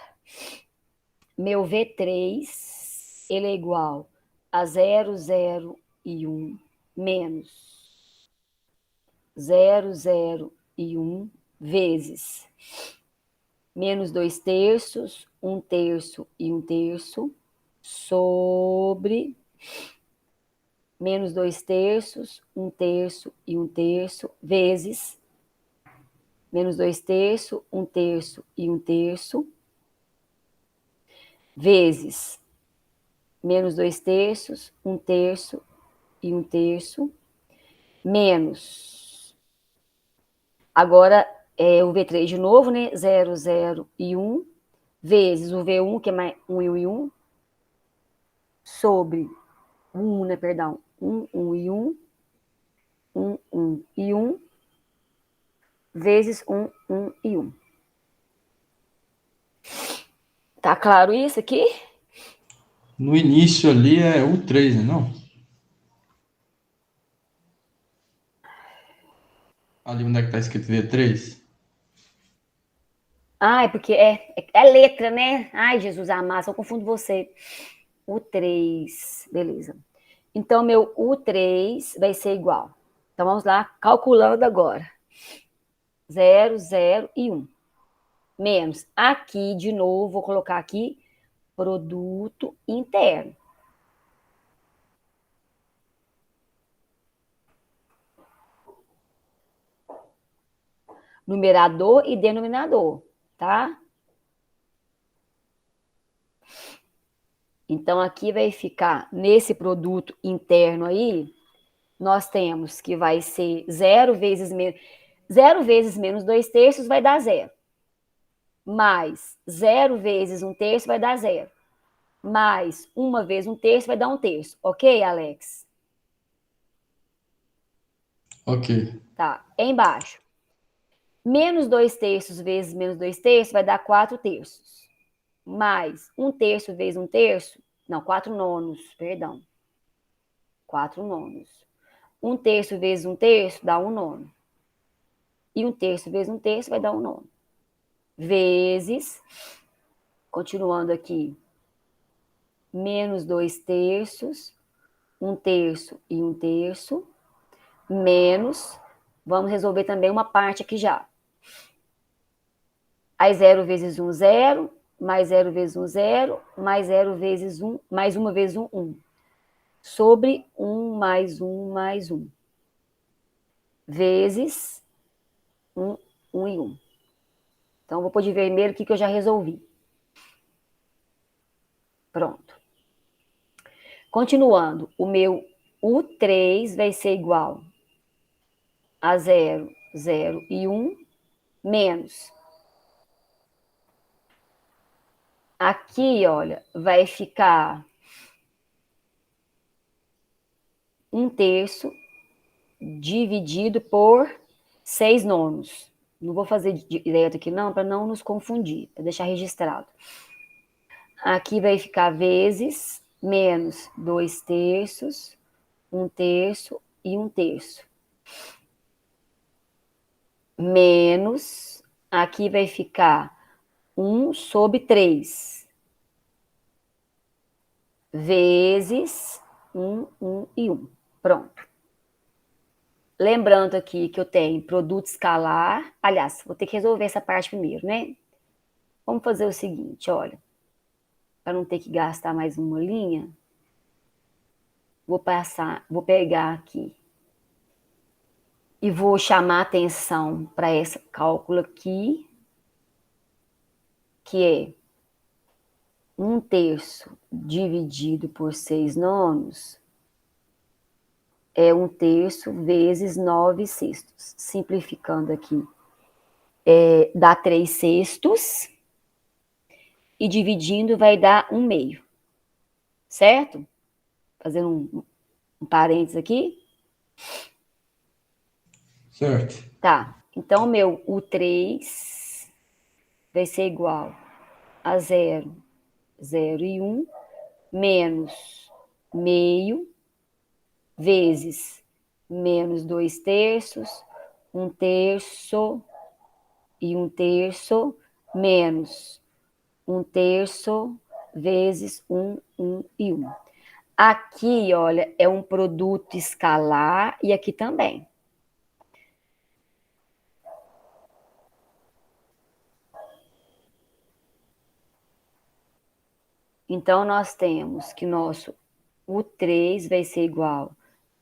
Meu V3, ele é igual a 0, 0 e 1, menos 0, 0 e 1, vezes menos 2 terços, 1 terço e 1 terço, sobre menos 2 terços, 1 terço e 1 terço, vezes menos 2 terços, 1 terço e 1 terço, vezes menos 2 terços, 1 terço e 1 terço, menos. Agora é o V3 de novo, né? 0, 0 e 1, vezes o V1, que é mais 1 e 1, sobre 1, né? Perdão. 1, 1 e 1, 1, 1 e 1, vezes 1, 1 e 1. Tá claro isso aqui? No início ali é o 3, né? Não? Ali onde é que tá escrito V3? Ah, é porque é letra, né? Ai, Jesus amado, eu confundo você. O 3, beleza. Então, meu U3 vai ser igual. Então, vamos lá, calculando agora. 0, 0 e 1. Menos. Aqui, de novo, vou colocar aqui produto interno. Numerador e denominador, tá? Então, aqui vai ficar, nesse produto interno aí, nós temos que vai ser 0 vezes menos 2 terços vai dar 0. Mais 0 vezes 1 terço vai dar 0. Mais 1 vezes 1 terço vai dar 1 terço. Ok, Alex? Ok. Tá. Embaixo. Menos 2 terços vezes menos 2 terços vai dar 4 terços. Mais 1 terço vezes 1 terço. Não, 4 nonos, perdão. 4 nonos. Um terço vezes um terço dá um nono. E um terço vezes um terço vai dar um nono. Vezes, continuando aqui, menos 2 terços, um terço e um terço, menos, vamos resolver também uma parte aqui já. Aí 0 vezes 1, 0, mais 0 vezes 1, 0, mais 0 vezes 1, mais 1 vezes 1, 1. Sobre 1 mais 1 mais 1. Vezes 1, 1 e 1. Então, eu vou pôr de vermelho aqui que eu já resolvi. Pronto. Continuando, o meu U3 vai ser igual a 0, 0 e 1, menos. Aqui, olha, vai ficar 1 terço dividido por 6 nonos. Não vou fazer direto aqui não, para não nos confundir, para deixar registrado. Aqui vai ficar vezes, menos 2 terços, 1 terço e 1 terço. Menos, aqui vai ficar 1 sobre 3. Vezes 1, 1 e 1. Pronto. Lembrando aqui que eu tenho produto escalar. Aliás, vou ter que resolver essa parte primeiro, né? Vamos fazer o seguinte, olha. Para não ter que gastar mais uma linha, vou pegar aqui e vou chamar atenção para esse cálculo aqui, que é 1 terço dividido por 6 nonos é 1 terço vezes 9 sextos. Simplificando aqui, dá 3 sextos e dividindo vai dar 1 meio, certo? Fazendo um parênteses aqui. Certo. Tá, então meu U3 vai ser igual a 0, 0 e 1, menos meio, vezes menos 2 terços, 1 terço e 1 terço, menos 1 terço, vezes 1, 1 e 1. Aqui, olha, é um produto escalar e aqui também. Então, nós temos que nosso U3 vai ser igual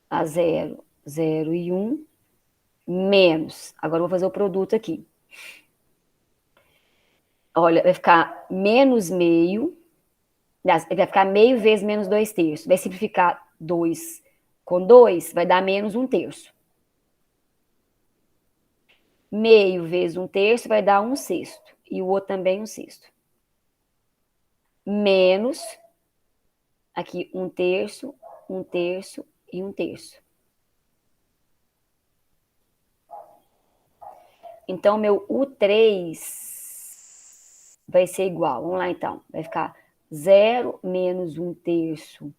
a 0, 0 e 1, menos. Agora, eu vou fazer o produto aqui. Olha, vai ficar menos meio. Aliás, vai ficar meio vezes menos 2 terços. Vai simplificar 2 com 2, vai dar menos 1 terço. Meio vezes 1 terço vai dar 1 sexto. E o outro também 1 sexto. Menos, aqui 1 terço, 1 terço e 1 terço. Então, meu U3 vai ser igual. Vamos lá, então. Vai ficar 0 menos 1 terço.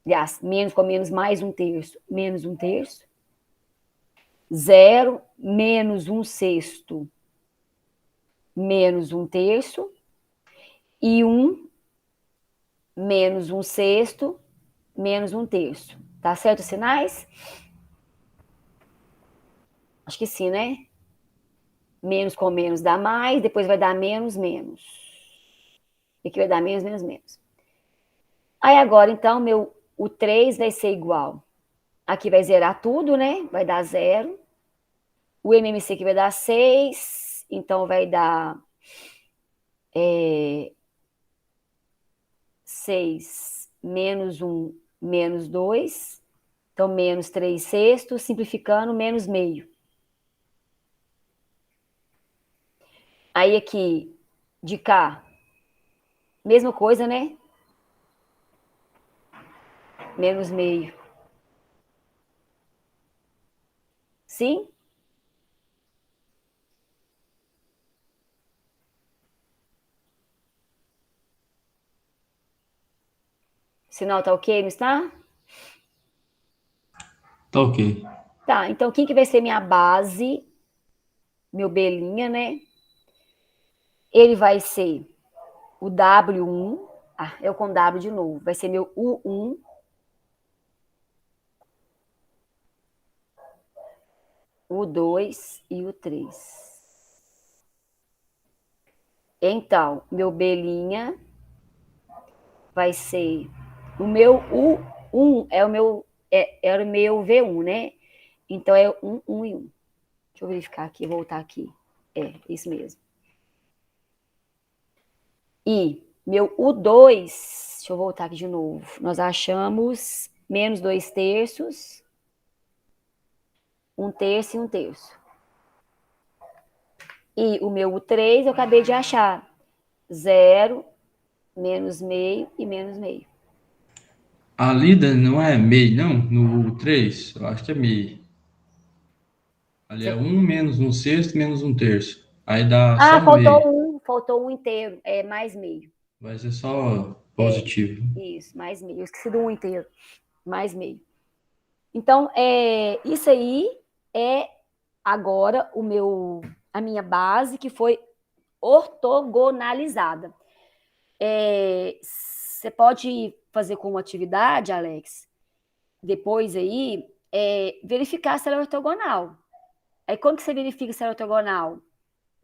Aliás, menos com menos mais 1 terço, menos 1 terço. 0 menos 1 sexto, menos 1 terço. E 1 menos 1 sexto, menos 1 terço. Tá certo os sinais? Acho que sim, né? Menos com menos dá mais, depois vai dar menos, menos. E aqui vai dar menos, menos, menos. Aí agora, então, o 3 vai ser igual. Aqui vai zerar tudo, né? Vai dar 0. O MMC aqui vai dar 6. Então, vai dar 6 menos 1, menos 2. Então, menos 3 sextos, simplificando, menos meio. Aí aqui, de cá, mesma coisa, né? Menos meio. Sim? O sinal tá ok, não está? Tá ok. Tá, então quem que vai ser minha base? Meu belinha, né? Ele vai ser o W1. Ah, eu com W de novo. Vai ser meu U1, o 2 e o 3. Então, meu belinha vai ser o meu U1 é o meu era o meu V1, né? Então é 1, 1 e 1. Deixa eu verificar aqui, voltar aqui. É, isso mesmo. E meu U2, deixa eu voltar aqui de novo. Nós achamos menos 2 terços, um terço e um terço. E o meu U3 eu acabei de achar. Zero, menos meio e menos meio. A lida não é meio, não? No 3, eu acho que é meio. Ali é Você... um menos um sexto menos um terço. Aí dá Ah, só um meio. faltou um inteiro. É mais meio. Vai ser só É, positivo. isso, mais meio. Eu esqueci do um inteiro. Mais meio. Então, isso aí é agora a minha base que foi ortogonalizada. Você pode fazer como atividade, Alex, depois aí, verificar se ela é ortogonal. Aí, quando que você verifica se ela é ortogonal?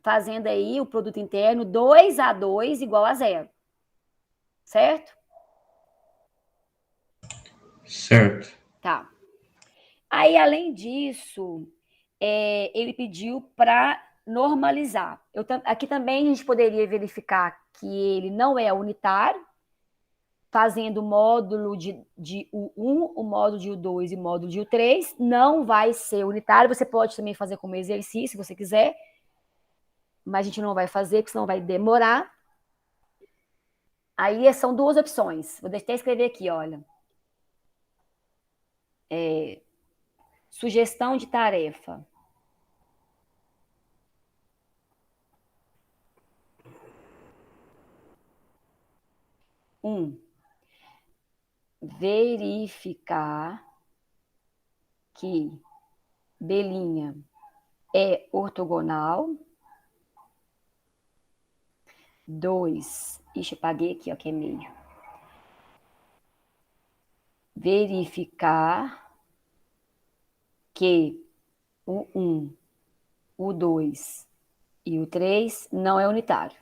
Fazendo aí o produto interno 2 a 2 igual a zero, certo? Certo. Tá. Aí, além disso, ele pediu para normalizar. Aqui também a gente poderia verificar que ele não é unitário, fazendo o módulo de U1, o módulo de U2 e o módulo de U3, não vai ser unitário. Você pode também fazer como exercício, se você quiser, mas a gente não vai fazer, porque senão vai demorar. Aí são duas opções. Vou até escrever aqui, olha. Sugestão de tarefa. 1. Verificar que belinha é ortogonal. 2. Ixi, eu paguei aqui, ó, que é meio. Verificar que o 1, o 2 e o 3 não é unitário.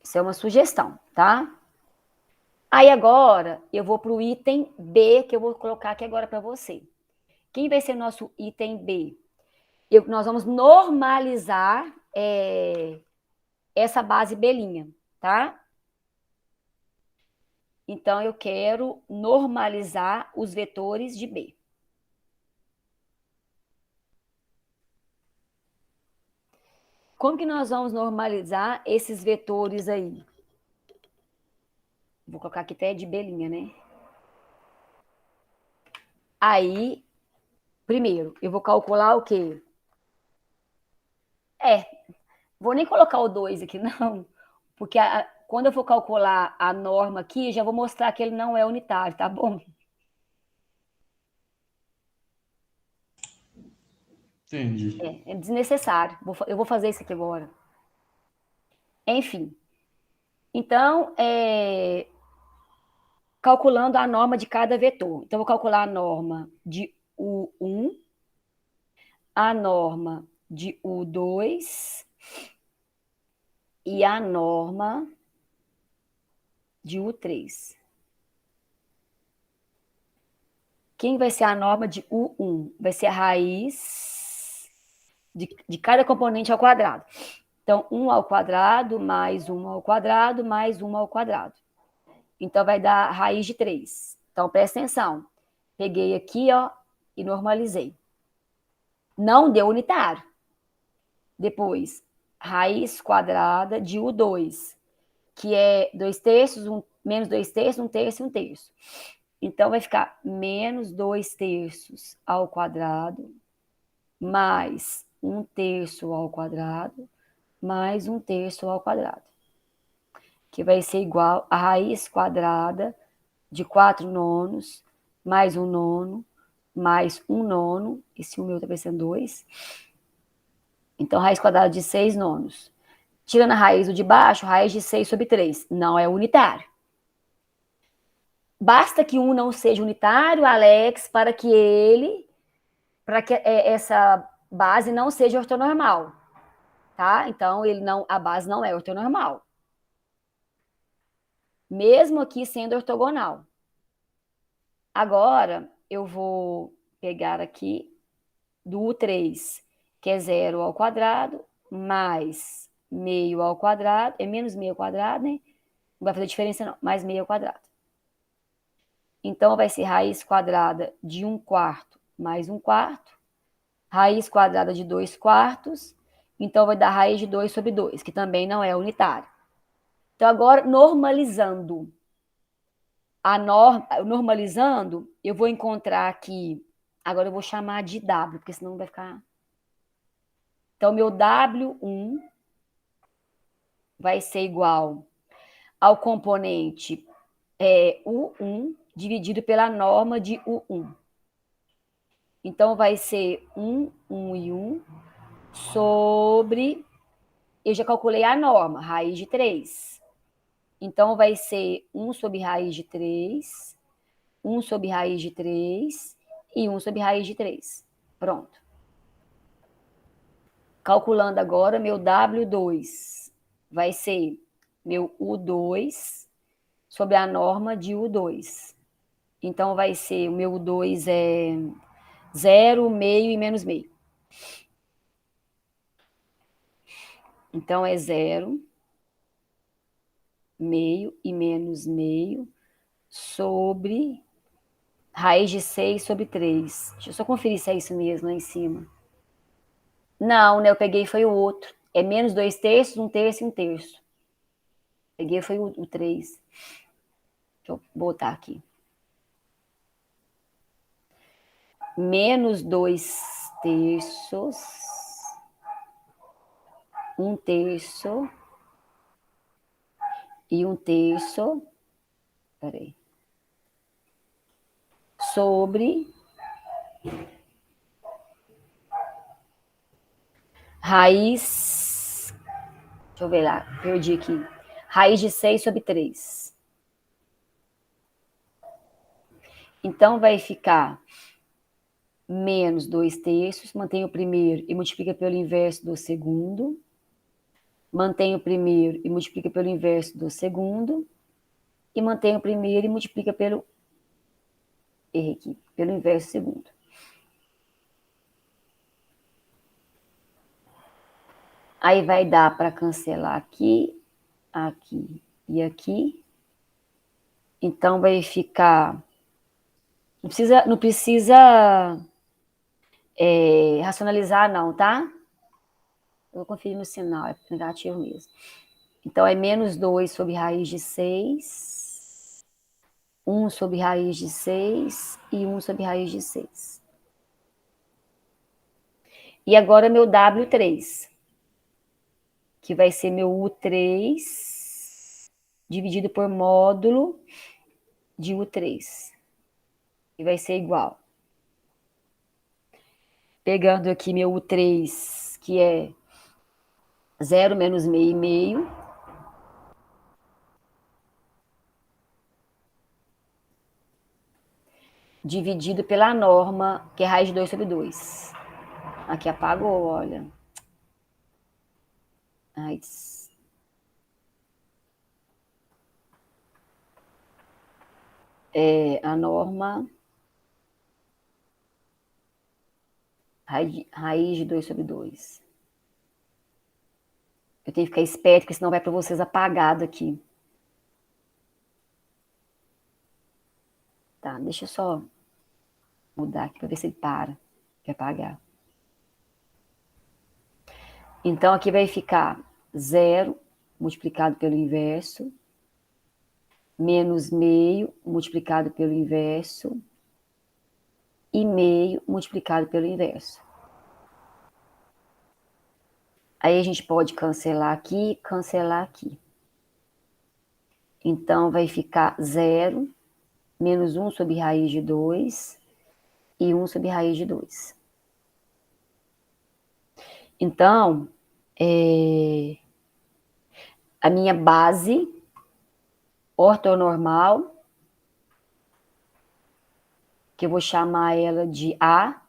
Isso é uma sugestão, tá? Aí agora eu vou para o item B, que eu vou colocar aqui agora para você. Quem vai ser nosso item B? Nós vamos normalizar essa base belinha, tá? Então eu quero normalizar os vetores de B. Como que nós vamos normalizar esses vetores aí? Vou colocar aqui até de belinha, né? Aí, primeiro, eu vou calcular o quê? Vou nem colocar o 2 aqui, não. Porque quando eu for calcular a norma aqui, já vou mostrar que ele não é unitário, tá bom? Entendi. É desnecessário. Eu vou fazer isso aqui agora. Enfim. Então, calculando a norma de cada vetor. Então, vou calcular a norma de U1, a norma de U2 e a norma de U3. Quem vai ser a norma de U1? Vai ser a raiz de cada componente ao quadrado. Então, 1 ao quadrado, mais 1 ao quadrado, mais 1 ao quadrado. Então, vai dar raiz de 3. Então, presta atenção. Peguei aqui, ó, e normalizei. Não deu unitário. Depois, raiz quadrada de U2, que é 2 terços, menos 2 terços, 1 terço e 1 terço. Então, vai ficar menos 2 terços ao quadrado, mais 1 terço ao quadrado, mais 1 terço ao quadrado, que vai ser igual a raiz quadrada de 4 nonos, mais 1 nono, mais 1 nono, esse 1 meu tá parecendo 2. Então, raiz quadrada de 6 nonos. Tirando a raiz do de baixo, raiz de 6 sobre 3. Não é unitário. Basta que 1 não seja unitário, Alex, para que essa base não seja ortonormal, tá? Então, a base não é ortonormal. Mesmo aqui sendo ortogonal. Agora, eu vou pegar aqui do U3, que é 0 ao quadrado, mais meio ao quadrado, é menos meio ao quadrado, né? Não vai fazer diferença não, mais meio ao quadrado. Então, vai ser raiz quadrada de 1 quarto mais 1 quarto, raiz quadrada de 2 quartos, então vai dar raiz de 2 sobre 2, que também não é unitário. Então, agora, normalizando, eu vou encontrar aqui, agora eu vou chamar de W, porque senão vai ficar... Então, meu W1 vai ser igual ao componente U1 dividido pela norma de U1. Então, vai ser 1, 1 e 1 sobre... Eu já calculei a norma, raiz de 3. Então, vai ser 1 sobre raiz de 3, 1 sobre raiz de 3 e 1 sobre raiz de 3. Pronto. Calculando agora, meu W2 vai ser meu U2 sobre a norma de U2. Então, vai ser, o meu U2 é 0, meio e menos meio. Então, é 0, meio e menos meio sobre raiz de 6 sobre 3. Deixa eu só conferir se é isso mesmo lá em cima. Não, né? Eu peguei foi o outro. É menos 2 terços, 1 terço e 1 terço. Peguei foi o 3. Deixa eu botar aqui. Menos 2 terços, 1 terço e 1 terço. Peraí. Sobre raiz. Deixa eu ver lá, perdi aqui. Raiz de 6 sobre 3. Então, vai ficar menos 2 terços, mantém o primeiro e multiplica pelo inverso do segundo. Mantém o primeiro e multiplica pelo inverso do segundo. E mantém o primeiro e multiplica pelo... Errei aqui, pelo inverso do segundo. Aí vai dar para cancelar aqui, aqui e aqui. Então, vai ficar... Não precisa racionalizar, não, tá? Eu vou conferir no sinal, é negativo mesmo. Então, é menos 2 sobre raiz de 6, 1 sobre raiz de 6 e 1 sobre raiz de 6. E agora, meu W3, que vai ser meu U3 dividido por módulo de U3. E vai ser igual. Pegando aqui meu U3, que é 0 menos meio e meio. Dividido pela norma, que é raiz de 2 sobre 2. Aqui apagou, olha. Ai, a norma... Raiz de 2 sobre 2. Eu tenho que ficar esperto, porque senão vai para vocês apagado aqui. Tá, deixa eu só mudar aqui para ver se ele para de apagar. Então, aqui vai ficar 0 multiplicado pelo inverso, menos meio multiplicado pelo inverso, e meio multiplicado pelo inverso. Aí a gente pode cancelar aqui, cancelar aqui. Então, vai ficar 0 menos 1 sobre raiz de 2 e 1 sobre raiz de 2. Então, a minha base ortonormal, que eu vou chamar ela de A,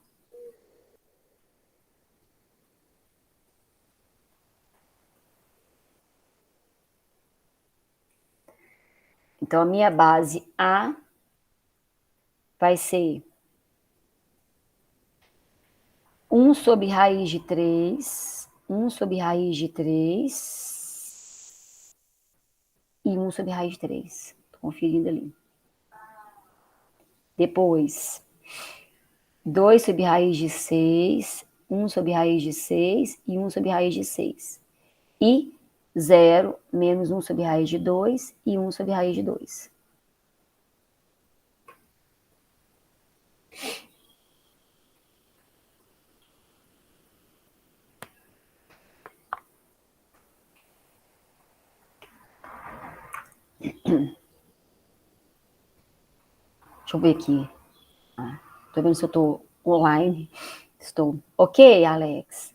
então a minha base A vai ser 1 sobre raiz de 3, 1 sobre raiz de 3 e 1 sobre raiz de 3. Estou conferindo ali. Depois, 2 sobre raiz de 6, 1 sobre raiz de 6 e 1 sobre raiz de 6. E 0 menos 1 sobre raiz de 2 e 1 sobre raiz de 2. Deixa eu ver aqui. Estou vendo se eu estou online. Estou. Ok, Alex?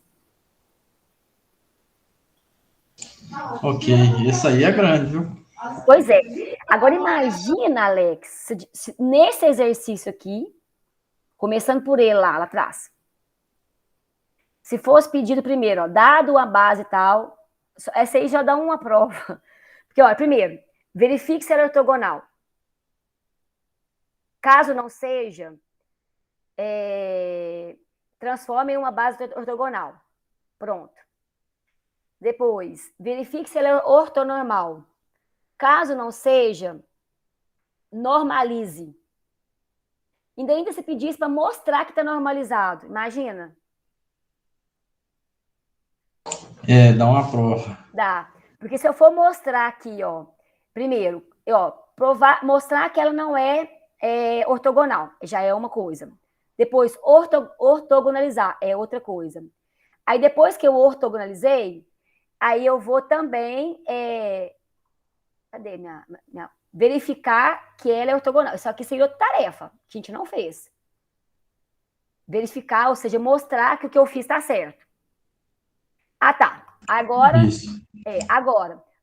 Ok, esse aí é grande, viu? Pois é. Agora imagina, Alex, nesse exercício aqui, começando por ele lá atrás. Se fosse pedido primeiro, ó, dado a base e tal, essa aí já dá uma prova. Porque, ó, primeiro, verifique se é ortogonal. Caso não seja, transforme em uma base ortogonal. Pronto. Depois, verifique se ela é ortonormal. Caso não seja, normalize. Ainda se pedisse para mostrar que está normalizado. Imagina. Dá uma prova. Dá. Porque se eu for mostrar aqui, ó, primeiro, mostrar que ela não é ortogonal, já é uma coisa. Depois, ortogonalizar é outra coisa. Aí, depois que eu ortogonalizei, aí eu vou também verificar que ela é ortogonal. Isso aqui seria outra tarefa, que a gente não fez. Verificar, ou seja, mostrar que o que eu fiz está certo. Ah, tá. Agora,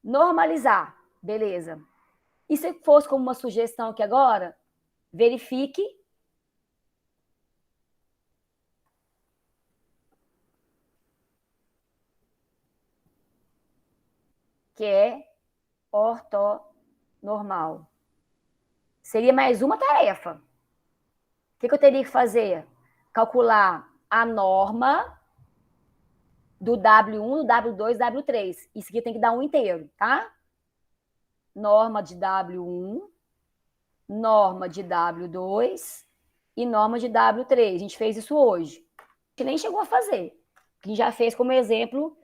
normalizar. Beleza. E se fosse como uma sugestão aqui agora, verifique que é ortonormal. Seria mais uma tarefa. O que eu teria que fazer? Calcular a norma do W1, do W2, W3. Isso aqui tem que dar um inteiro, tá? Norma de W1, norma de W2 e norma de W3. A gente fez isso hoje. A gente nem chegou a fazer. A gente já fez como exemplo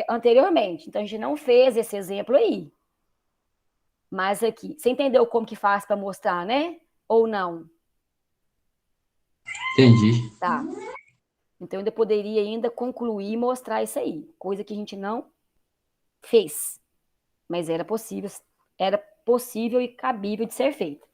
anteriormente. Então, a gente não fez esse exemplo aí. Mas aqui, você entendeu como que faz para mostrar, né? Ou não? Entendi. Tá. Então, eu poderia ainda concluir e mostrar isso aí. Coisa que a gente não fez. Mas era possível e cabível de ser feita.